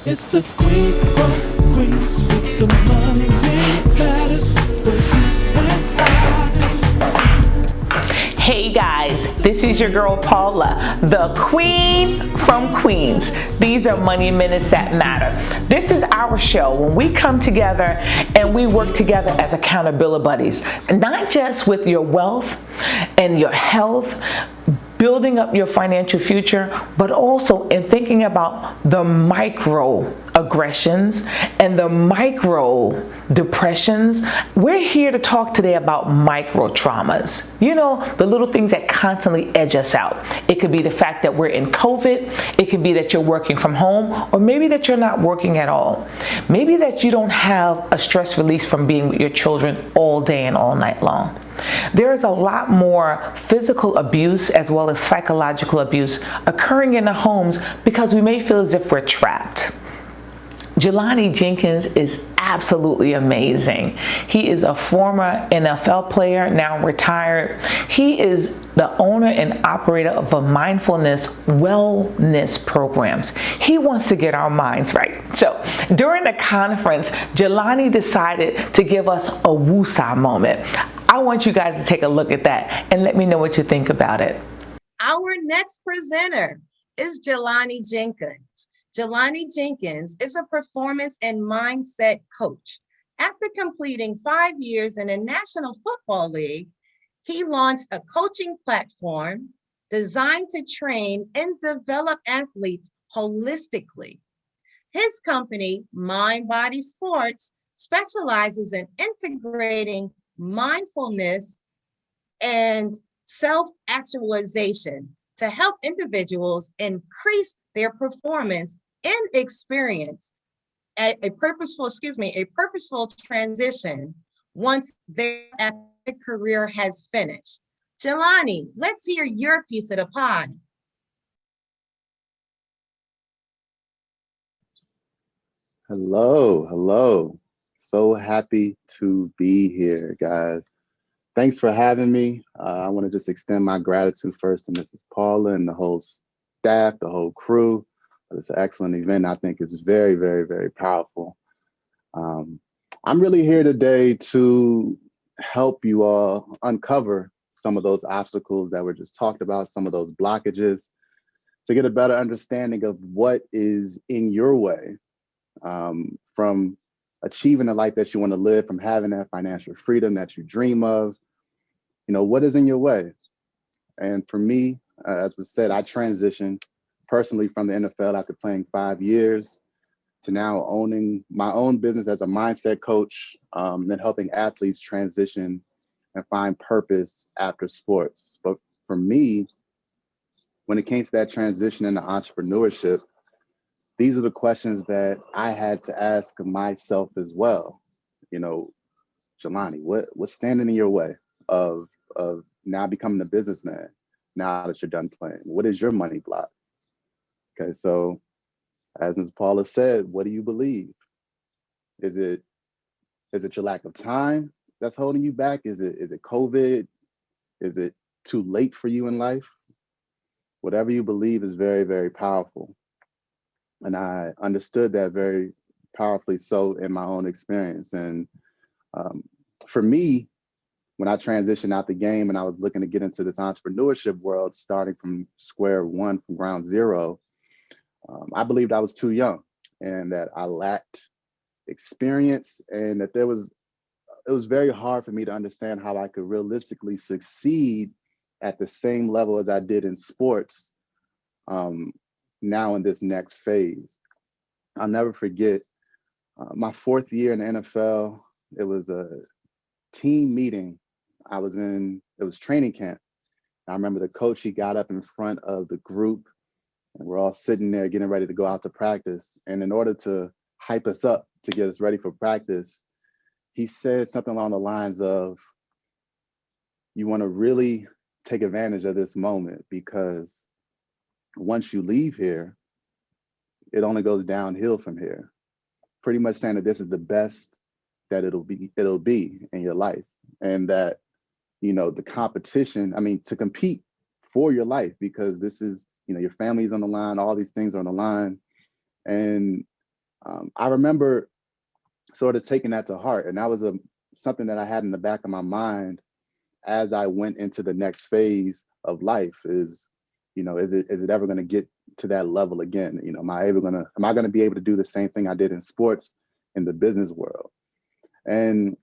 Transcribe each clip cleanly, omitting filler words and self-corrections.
It's the queen from Queens with the money made matters for you and I. Hey guys, this is your girl Paula, the Queen from Queens. These are Money Minutes That Matter. This is our show when we come together and we work together as accountability buddies, not just with your wealth and your health, building up your financial future, but also in thinking about the micro aggressions and the micro depressions. We're here to talk today about micro traumas. You know, the little things that constantly edge us out. It could be the fact that we're in COVID. It could be that you're working from home, or maybe that you're not working at all. Maybe that you don't have a stress release from being with your children all day and all night long. There is a lot more physical abuse as well as psychological abuse occurring in the homes because we may feel as if we're trapped. Jelani Jenkins is absolutely amazing. He is a former NFL player, now retired. He is the owner and operator of a mindfulness wellness programs. He wants to get our minds right. So during the conference, Jelani decided to give us a woosah moment. I want you guys to take a look at that and let me know what you think about it. Our next presenter is Jelani Jenkins. Jelani Jenkins is a performance and mindset coach. After completing 5 years in the National Football League, he launched a coaching platform designed to train and develop athletes holistically. His company, Mind Body Sports, specializes in integrating mindfulness and self-actualization to help individuals increase their performance and experience a purposeful transition once their athletic career has finished. Jelani, let's hear your piece of the pie. Hello. So happy to be here, guys. Thanks for having me. I want to just extend my gratitude first to Mrs. Paula and the whole staff, the whole crew. It's an excellent event. I think it's very, very, very powerful. Um, I'm really here today to help you all uncover some of those obstacles that were just talked about, some of those blockages, to get a better understanding of what is in your way, from achieving the life that you want to live, from having that financial freedom that you dream of. You know, what is in your way? And for me, as was said, I transitioned personally from the NFL after playing 5 years to now owning my own business as a mindset coach, and helping athletes transition and find purpose after sports. But for me, when it came to that transition into entrepreneurship, these are the questions that I had to ask myself as well. You know, Jelani, what's standing in your way of now becoming a businessman now that you're done playing? What is your money block? Okay, so as Ms. Paula said, what do you believe? Is it your lack of time that's holding you back? Is it COVID? Is it too late for you in life? Whatever you believe is very, very powerful. And I understood that very powerfully so in my own experience. And um, for me, when I transitioned out the game and I was looking to get into this entrepreneurship world, starting from square one, from ground zero, I believed I was too young and that I lacked experience, and that it was very hard for me to understand how I could realistically succeed at the same level as I did in sports, um, now in this next phase. I'll never forget my fourth year in the NFL. It was a team meeting. It was training camp. I remember the coach, he got up in front of the group and we're all sitting there getting ready to go out to practice. And in order to hype us up to get us ready for practice, he said something along the lines of, you want to really take advantage of this moment because once you leave here, it only goes downhill from here. Pretty much saying that this is the best that it'll be in your life. And that, you know, the competition, I mean, to compete for your life, because this is, you know, your family's on the line, all these things are on the line. And I remember sort of taking that to heart, and that was something that I had in the back of my mind as I went into the next phase of life. Is, is it ever going to get to that level again? Am I gonna be able to do the same thing I did in sports in the business world? And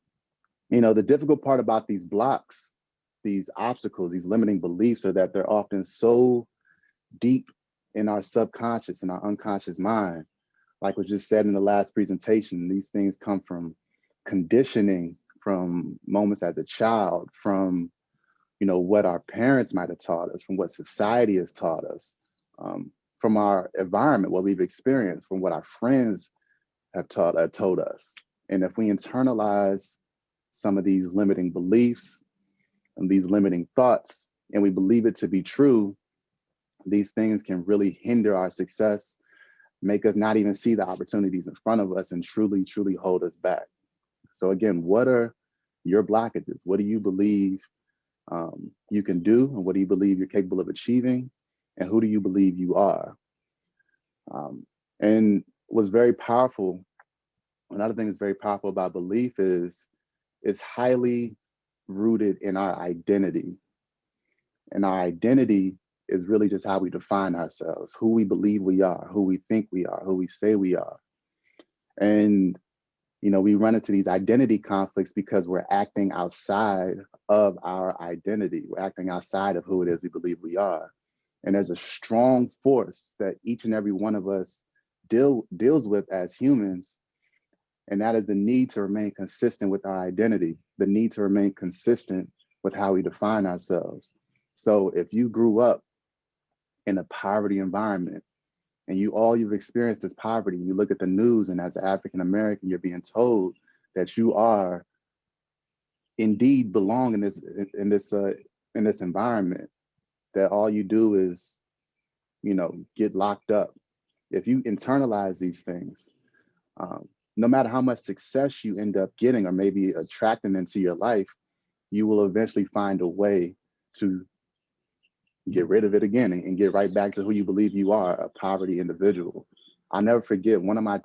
the difficult part about these blocks, these obstacles, these limiting beliefs, are that they're often so deep in our subconscious and our unconscious mind. Like was just said in the last presentation, these things come from conditioning, from moments as a child, from what our parents might have taught us, from what society has taught us, from our environment, what we've experienced, from what our friends have told us. And if we internalize some of these limiting beliefs and these limiting thoughts, and we believe it to be true, these things can really hinder our success, make us not even see the opportunities in front of us, and truly, truly hold us back. So again, what are your blockages? What do you believe you can do? And what do you believe you're capable of achieving? And who do you believe you are? And what's very powerful, another thing that's very powerful about belief is it's highly rooted in our identity. And our identity is really just how we define ourselves, who we believe we are, who we think we are, who we say we are. And we run into these identity conflicts because we're acting outside of our identity. We're acting outside of who it is we believe we are. And there's a strong force that each and every one of us deals with as humans. And that is the need to remain consistent with our identity, the need to remain consistent with how we define ourselves. So if you grew up in a poverty environment, and all you've experienced is poverty, you look at the news, and as an African American, you're being told that you are indeed belong in this environment, that all you do is get locked up. If you internalize these things, no matter how much success you end up getting or maybe attracting into your life, you will eventually find a way to get rid of it again and get right back to who you believe you are, a poverty individual. I'll never forget one of my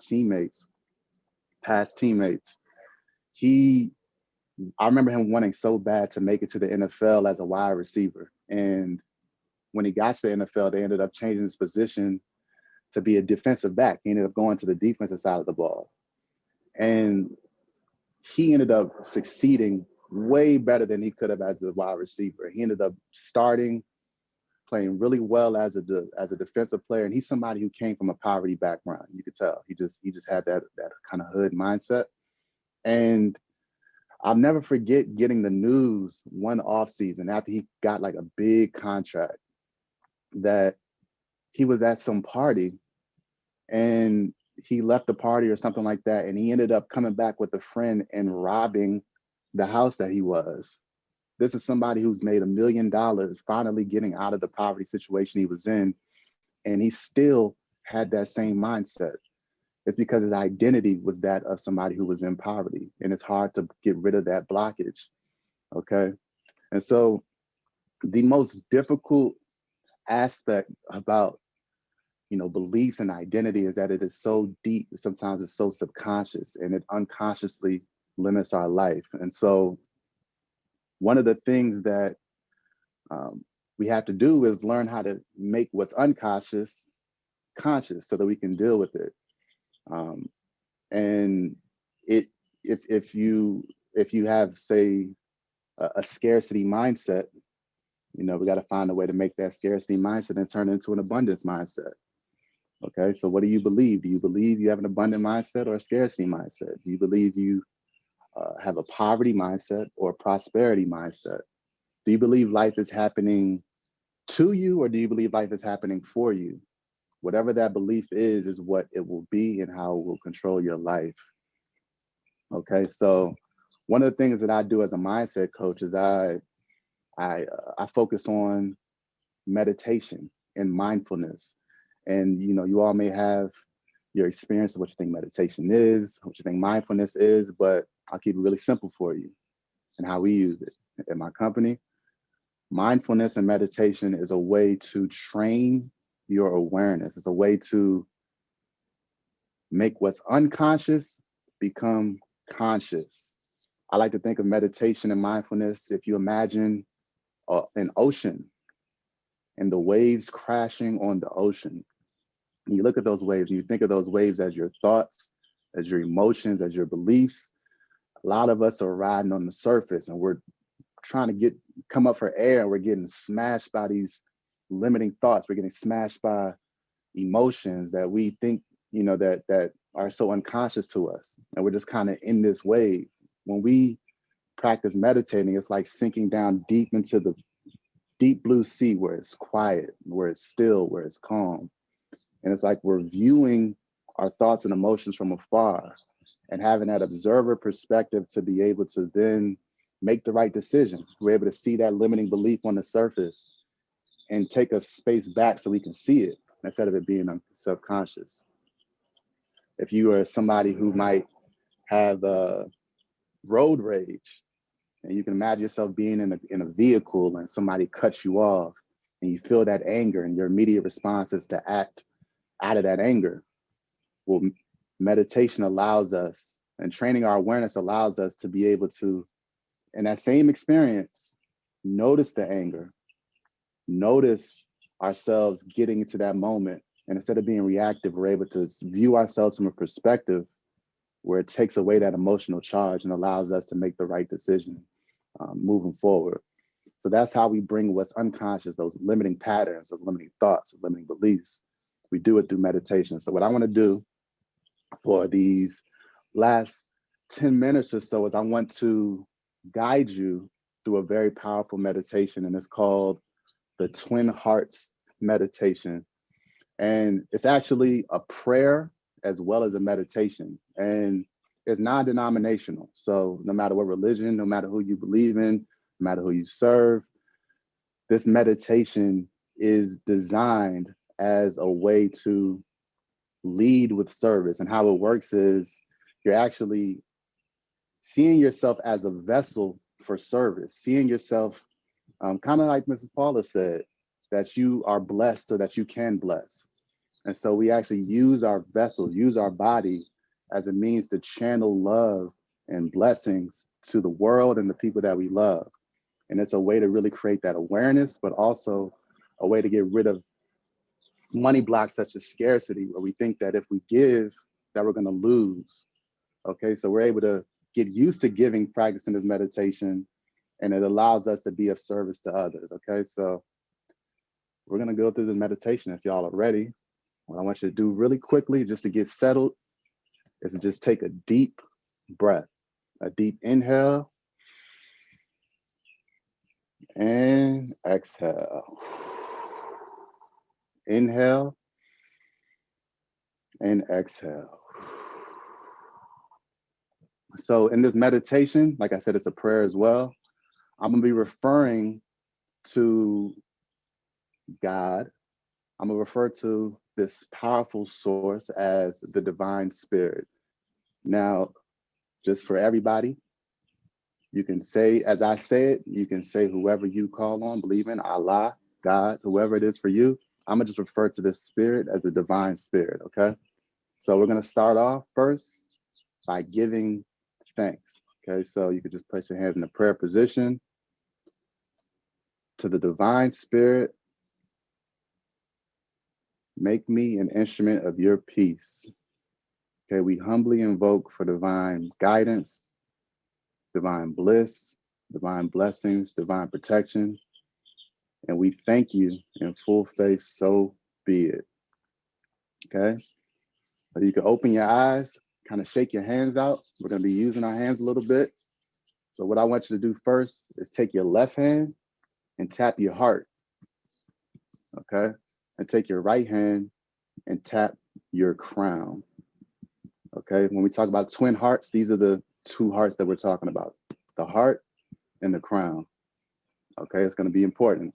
past teammates, I remember him wanting so bad to make it to the NFL as a wide receiver. And when he got to the NFL, they ended up changing his position to be a defensive back. He ended up going to the defensive side of the ball. And he ended up succeeding way better than he could have as a wide receiver. He ended up playing really well as a defensive player. And he's somebody who came from a poverty background. You could tell he just had that kind of hood mindset. And I'll never forget getting the news one off season after he got like a big contract that he was at some party and he left the party or something like that. And he ended up coming back with a friend and robbing the house that he was. This is somebody who's made $1 million, finally getting out of the poverty situation he was in. And he still had that same mindset. It's because his identity was that of somebody who was in poverty. And it's hard to get rid of that blockage. Okay. And so the most difficult aspect about beliefs and identity is that it is so deep. Sometimes it's so subconscious and it unconsciously limits our life. And so one of the things that we have to do is learn how to make what's unconscious conscious so that we can deal with it. And if you have, say, a scarcity mindset, we got to find a way to make that scarcity mindset and turn it into an abundance mindset. Okay, so what do you believe? Do you believe you have an abundant mindset or a scarcity mindset? Do you believe you have a poverty mindset or a prosperity mindset? Do you believe life is happening to you, or do you believe life is happening for you? Whatever that belief is what it will be and how it will control your life. Okay, so one of the things that I do as a mindset coach is I focus on meditation and mindfulness. And you all may have your experience of what you think meditation is, what you think mindfulness is, but I'll keep it really simple for you and how we use it in my company. Mindfulness and meditation is a way to train your awareness. It's a way to make what's unconscious become conscious. I like to think of meditation and mindfulness. If you imagine an ocean and the waves crashing on the ocean, and you look at those waves and you think of those waves as your thoughts, as your emotions, as your beliefs, a lot of us are riding on the surface and we're trying to come up for air, and we're getting smashed by these limiting thoughts. We're getting smashed by emotions that we think, that are so unconscious to us. And we're just kind of in this wave. When we practice meditating, it's like sinking down deep into the deep blue sea where it's quiet, where it's still, where it's calm. And it's like we're viewing our thoughts and emotions from afar and having that observer perspective to be able to then make the right decision. We're able to see that limiting belief on the surface and take a space back so we can see it instead of it being subconscious. If you are somebody who might have road rage, and you can imagine yourself being in a vehicle and somebody cuts you off and you feel that anger and your immediate response is to act out of that anger. Well, meditation allows us, and training our awareness allows us to be able to, in that same experience, notice the anger, notice ourselves getting into that moment. And instead of being reactive, we're able to view ourselves from a perspective where it takes away that emotional charge and allows us to make the right decision moving forward. So that's how we bring what's unconscious, those limiting patterns, those limiting thoughts, those limiting beliefs. We do it through meditation. So what I want to do for these last 10 minutes or so is I want to guide you through a very powerful meditation, and it's called the Twin Hearts meditation. And it's actually a prayer as well as a meditation. And it's non-denominational. So no matter what religion, no matter who you believe in, no matter who you serve, this meditation is designed as a way to lead with service. And how it works is you're actually seeing yourself as a vessel for service, seeing yourself kind of like Mrs. Paula said, that you are blessed so that you can bless. And so we actually use our vessels, use our body as a means to channel love and blessings to the world and the people that we love. And it's a way to really create that awareness, but also a way to get rid of money blocks such as scarcity, where we think that if we give, that we're going to lose. Okay, so we're able to get used to giving, practicing this meditation, and it allows us to be of service to others. Okay, so we're going to go through this meditation if y'all are ready. What I want you to do really quickly, just to get settled, is to just take a deep breath, a deep inhale and exhale. Inhale and exhale. So in this meditation, like I said, it's a prayer as well. I'm going to be referring to God. I'm going to refer to this powerful source as the divine spirit. Now, just for everybody, you can say, as I say it, you can say whoever you call on, believe in, Allah, God, whoever it is for you. I'm going to just refer to this spirit as the divine spirit, okay? So we're going to start off first by giving thanks, okay? So you could just place your hands in the prayer position. To the divine spirit, make me an instrument of your peace. Okay, we humbly invoke for divine guidance, divine bliss, divine blessings, divine protection. And we thank you in full faith, so be it. Okay, so you can open your eyes, kind of shake your hands out. We're going to be using our hands a little bit. So what I want you to do first is take your left hand and tap your heart. Okay, and take your right hand and tap your crown. Okay, when we talk about twin hearts, these are the two hearts that we're talking about, the heart and the crown. Okay, it's going to be important.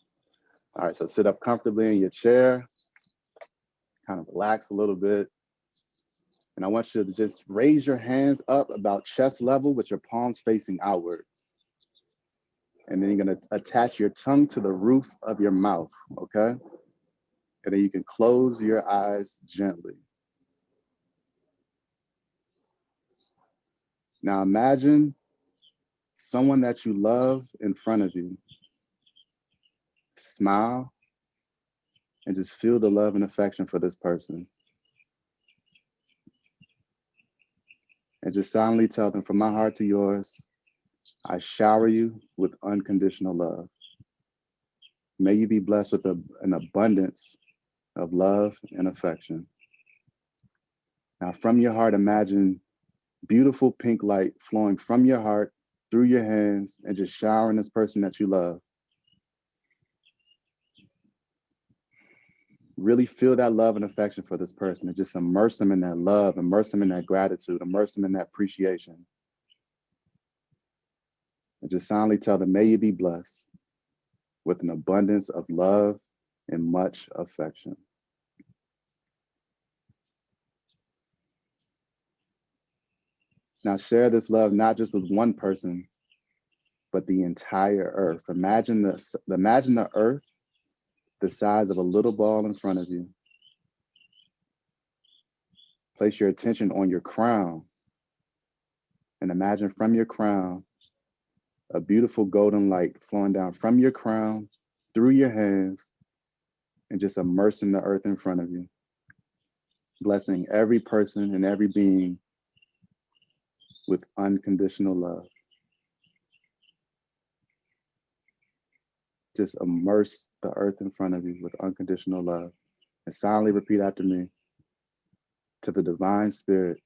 All right, so sit up comfortably in your chair, kind of relax a little bit. And I want you to just raise your hands up about chest level with your palms facing outward. And then you're going to attach your tongue to the roof of your mouth, okay? And then you can close your eyes gently. Now imagine someone that you love in front of you. Smile and just feel the love and affection for this person. And just silently tell them, from my heart to yours, I shower you with unconditional love. May you be blessed with an abundance of love and affection. Now, from your heart, imagine beautiful pink light flowing from your heart through your hands and just showering this person that you love. Really feel that love and affection for this person and just immerse them in that love, immerse them in that gratitude, immerse them in that appreciation. And just silently tell them, may you be blessed with an abundance of love and much affection. Now share this love not just with one person, but the entire earth. Imagine the earth the size of a little ball in front of you. Place your attention on your crown and imagine from your crown a beautiful golden light flowing down from your crown through your hands and just immersing the earth in front of you, blessing every person and every being with unconditional love. Just immerse the earth in front of you with unconditional love. And silently repeat after me. To the divine spirit,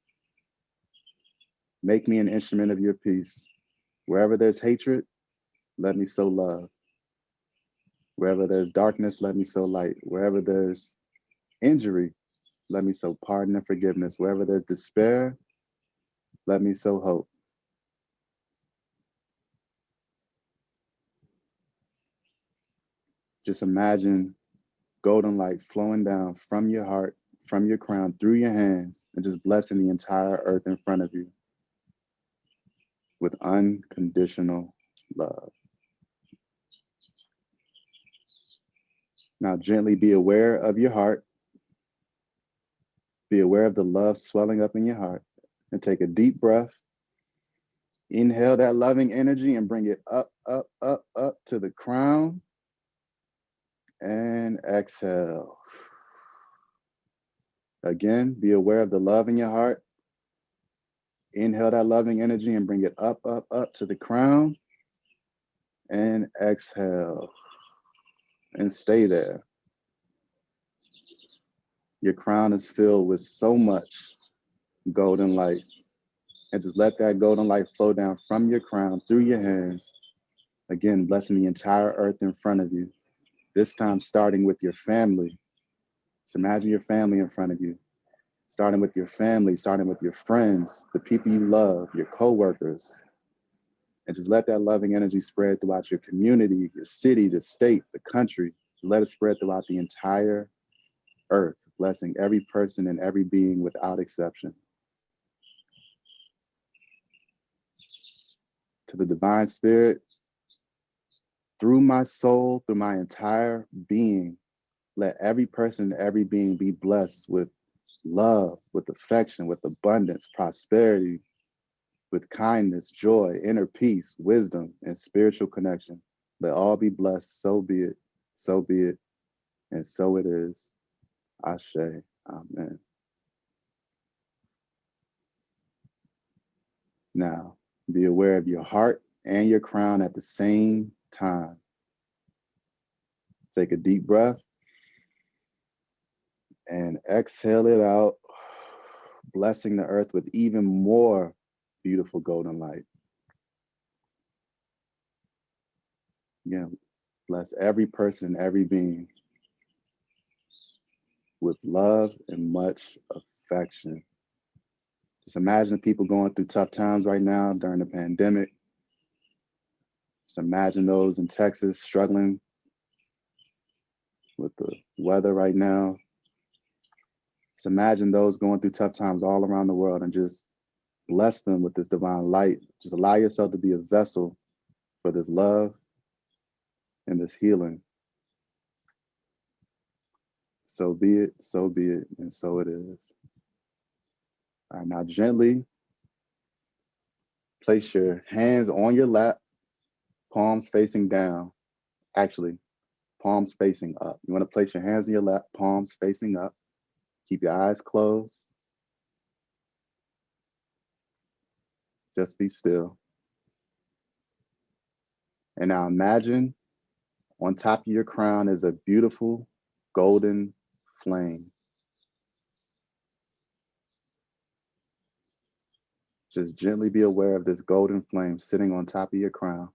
make me an instrument of your peace. Wherever there's hatred, let me sow love. Wherever there's darkness, let me sow light. Wherever there's injury, let me sow pardon and forgiveness. Wherever there's despair, let me sow hope. Just imagine golden light flowing down from your heart, from your crown, through your hands, and just blessing the entire earth in front of you with unconditional love. Now, gently be aware of your heart. Be aware of the love swelling up in your heart. And take a deep breath. Inhale that loving energy and bring it up, up, up, up to the crown. And exhale. Again, be aware of the love in your heart. Inhale that loving energy and bring it up, up, up to the crown. And exhale. And stay there. Your crown is filled with so much golden light. And just let that golden light flow down from your crown through your hands. Again, blessing the entire earth in front of you. This time starting with your family. So imagine your family in front of you. Starting with your family, starting with your friends, the people you love, your coworkers. And just let that loving energy spread throughout your community, your city, the state, the country. Just let it spread throughout the entire earth, blessing every person and every being without exception. To the divine spirit, through my soul, through my entire being, let every person, every being be blessed with love, with affection, with abundance, prosperity, with kindness, joy, inner peace, wisdom, and spiritual connection. Let all be blessed. So be it. So be it. And so it is. Ashe. Amen. Now, be aware of your heart and your crown at the same time. Take a deep breath and exhale it out, blessing the earth with even more beautiful golden light. Again, bless every person and every being with love and much affection. Just imagine people going through tough times right now during the pandemic. Just imagine those in Texas struggling with the weather right now. Just imagine those going through tough times all around the world and just bless them with this divine light. Just allow yourself to be a vessel for this love and this healing. So be it, and so it is. All right, now gently Place your hands on your lap, palms facing down. Actually, palms facing up. You want to place your hands on your lap, palms facing up. Keep your eyes closed. Just be still. And now imagine on top of your crown is a beautiful golden flame. Just gently be aware of this golden flame sitting on top of your crown.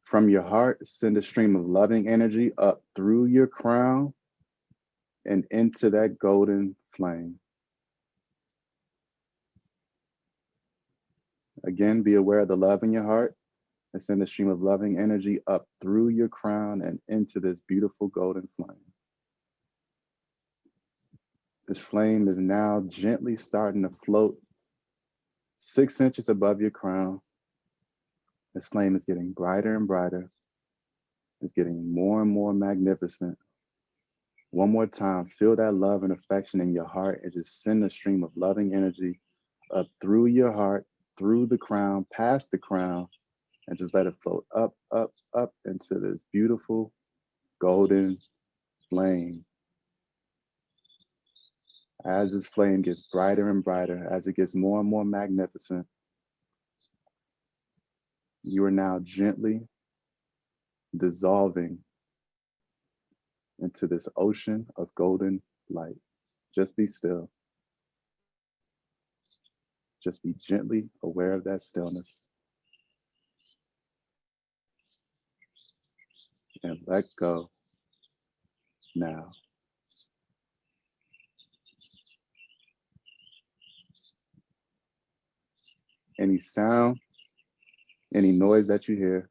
From your heart, send a stream of loving energy up through your crown and into that golden flame. Again, be aware of the love in your heart and send a stream of loving energy up through your crown and into this beautiful golden flame. This flame is now gently starting to float 6 inches above your crown. This flame is getting brighter and brighter. It's getting more and more magnificent. One more time, feel that love and affection in your heart and just send a stream of loving energy up through your heart, through the crown, past the crown, and just let it float up, up, up into this beautiful golden flame. As this flame gets brighter and brighter, as it gets more and more magnificent, you are now gently dissolving into this ocean of golden light. Just be still. Just be gently aware of that stillness and let go now. Any sound, any noise that you hear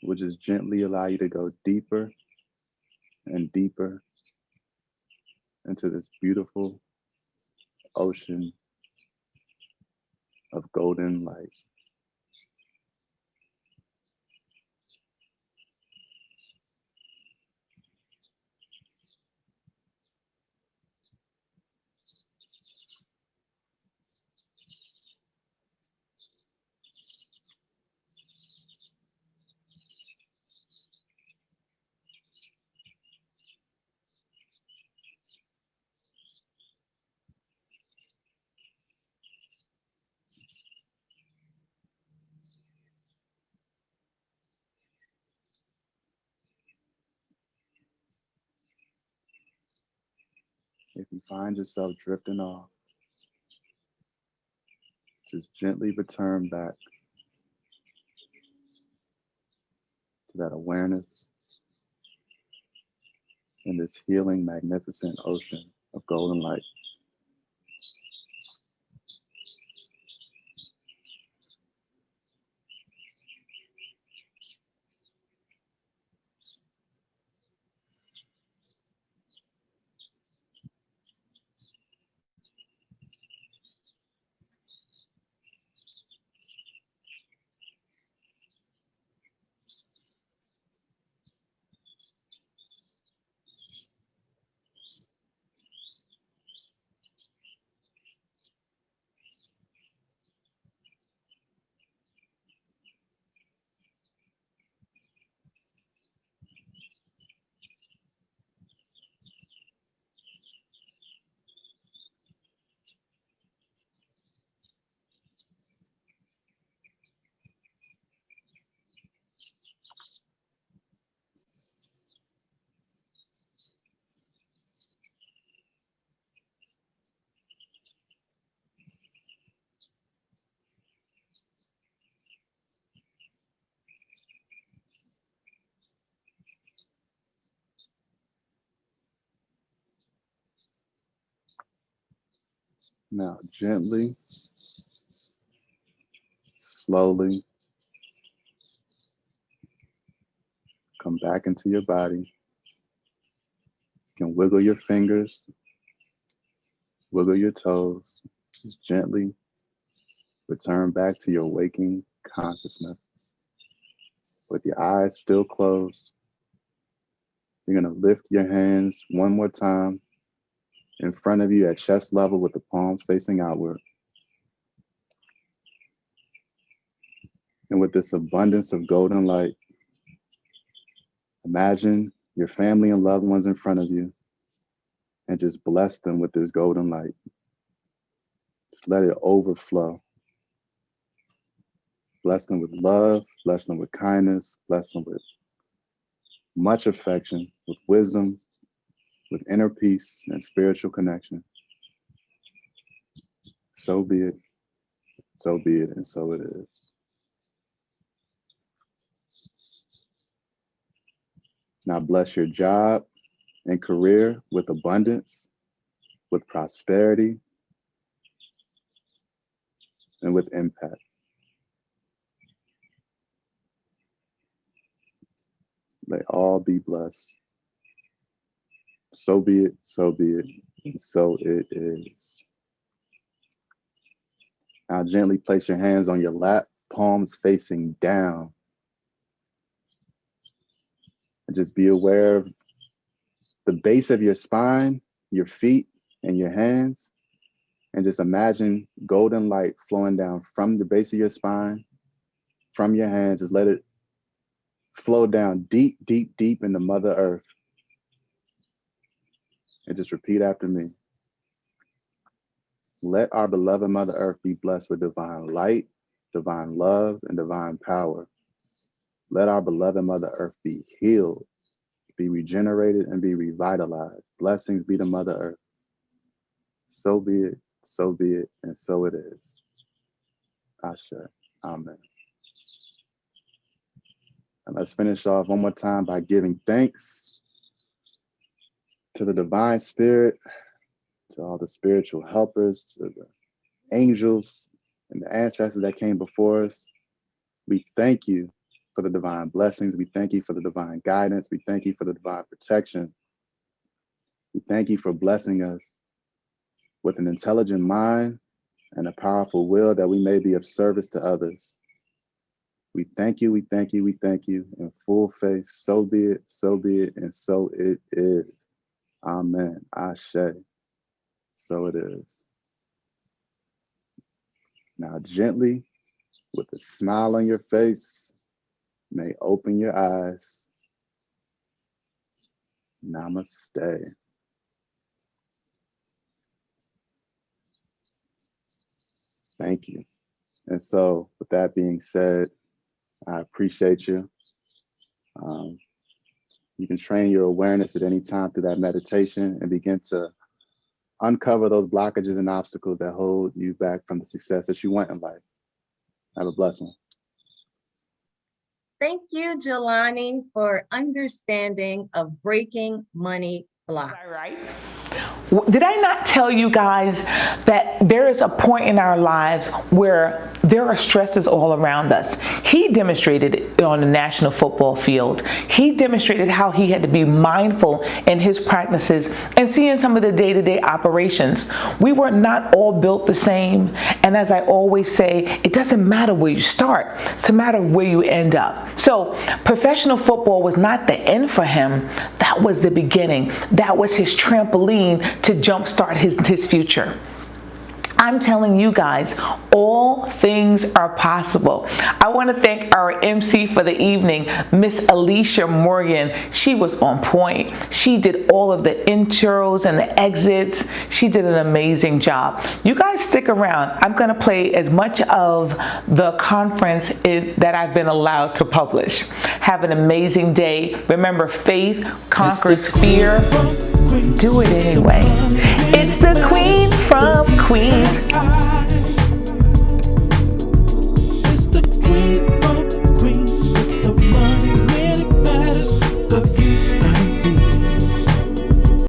will just gently allow you to go deeper and deeper into this beautiful ocean of golden light. If you find yourself drifting off, just gently return back to that awareness in this healing, magnificent ocean of golden light. Now, gently, slowly come back into your body. You can wiggle your fingers, wiggle your toes, just gently return back to your waking consciousness. With your eyes still closed, you're going to lift your hands one more time in front of you at chest level with the palms facing outward. And with this abundance of golden light, imagine your family and loved ones in front of you and just bless them with this golden light. Just let it overflow. Bless them with love, bless them with kindness, bless them with much affection, with wisdom, with inner peace and spiritual connection. So be it, and so it is. Now bless your job and career with abundance, with prosperity, and with impact. They all be blessed. So be it, and so it is. Now gently place your hands on your lap, palms facing down. And just be aware of the base of your spine, your feet, and your hands. And just imagine golden light flowing down from the base of your spine, from your hands. Just let it flow down deep, deep, deep into Mother Earth. And just repeat after me. Let our beloved Mother Earth be blessed with divine light, divine love, and divine power. Let our beloved Mother Earth be healed, be regenerated, and be revitalized. Blessings be to Mother Earth. So be it, and so it is. Ashe. Amen. And let's finish off one more time by giving thanks to the divine spirit, to all the spiritual helpers, to the angels and the ancestors that came before us. We thank you for the divine blessings. We thank you for the divine guidance. We thank you for the divine protection. We thank you for blessing us with an intelligent mind and a powerful will that we may be of service to others. We thank you, we thank you, we thank you in full faith. So be it, and so it is. Amen. Ashe. So it is. Now gently, with a smile on your face, may open your eyes. Namaste. Thank you. And so with that being said, I appreciate you. You can train your awareness at any time through that meditation and begin to uncover those blockages and obstacles that hold you back from the success that you want in life. Have a blessed one. Thank you, Jelani, for understanding of breaking money blocks. All right. Did I not tell you guys that there is a point in our lives where there are stresses all around us? He demonstrated it on the national football field. He demonstrated how he had to be mindful in his practices and seeing some of the day-to-day operations. We were not all built the same. And as I always say, it doesn't matter where you start. It's a matter of where you end up. So professional football was not the end for him. That was the beginning. That was his trampoline to jumpstart his future. I'm telling you guys, all things are possible. I want to thank our MC for the evening, Miss Alicia Morgan. She was on point. She did all of the intros and the exits. She did an amazing job. You guys stick around. I'm going to play as much of the conference that I've been allowed to publish. Have an amazing day. Remember, faith conquers fear. Do it anyway.